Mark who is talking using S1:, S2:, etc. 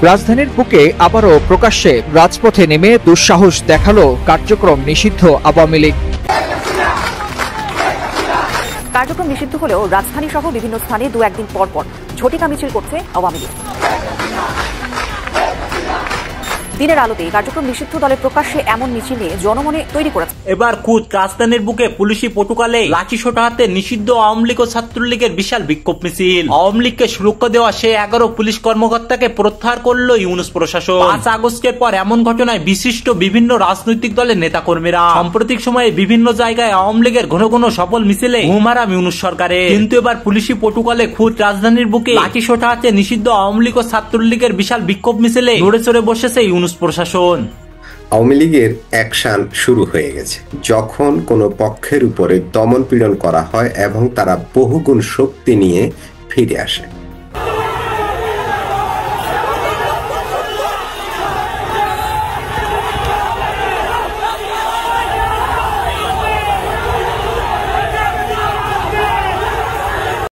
S1: রাজধানীর বুকে আবারও প্রকাশ্যে রাজপথে নেমে দুঃসাহস দেখালো কার্যক্রম নিষিদ্ধ আওয়ামী লীগ।
S2: কার্যক্রম নিষিদ্ধ হলেও রাজধানী সহ বিভিন্ন স্থানে দু-একদিন পর পর ঝটিকা মিছিল করছে আওয়ামী লীগ। দিনের আলোতে কার্যক্রম নিষিদ্ধ দলের প্রকাশ্যে এমন মিছিল নিয়ে জনমনে তৈরি করেছে।
S3: এবার খুদ রাজধানীর বুকে পুলিশি পটুকালে লাঠিসোঁটা হাতে নিষিদ্ধ আওয়ামী লীগ ও ছাত্রলীগের বিশাল বিক্ষোভ মিছিল। আওয়ামী লীগকে সুরক্ষা দেওয়া সে 11 পুলিশ কর্মকর্তাকে প্রত্যাহার করল ইউনূস প্রশাসন। 5 আগস্টের পর এমন ঘটনায় বিশিষ্ট বিভিন্ন রাজনৈতিক দলের নেতাকর্মীরা সাম্প্রতিক সময়ে বিভিন্ন জায়গায় আওয়ামী লীগের ঘন ঘন সফল মিছিলে হুমারাম ইউনূস সরকারের। কিন্তু এবার পুলিশি পটুকালে খুদ রাজধানীর বুকে লাঠিসোঁটা হাতে নিষিদ্ধ আওয়ামী লীগ ও ছাত্রলীগের বিশাল বিক্ষোভ মিছিলে নড়ে চড়ে বসেছে ইউনূস প্রশাসন।
S4: আওয়ামী লীগের অ্যাকশন শুরু হয়ে গেছে। যখন কোনো পক্ষের উপরে দমন পীড়ন করা হয় এবং তারা বহুগুণ শক্তি নিয়ে ফিরে আসে।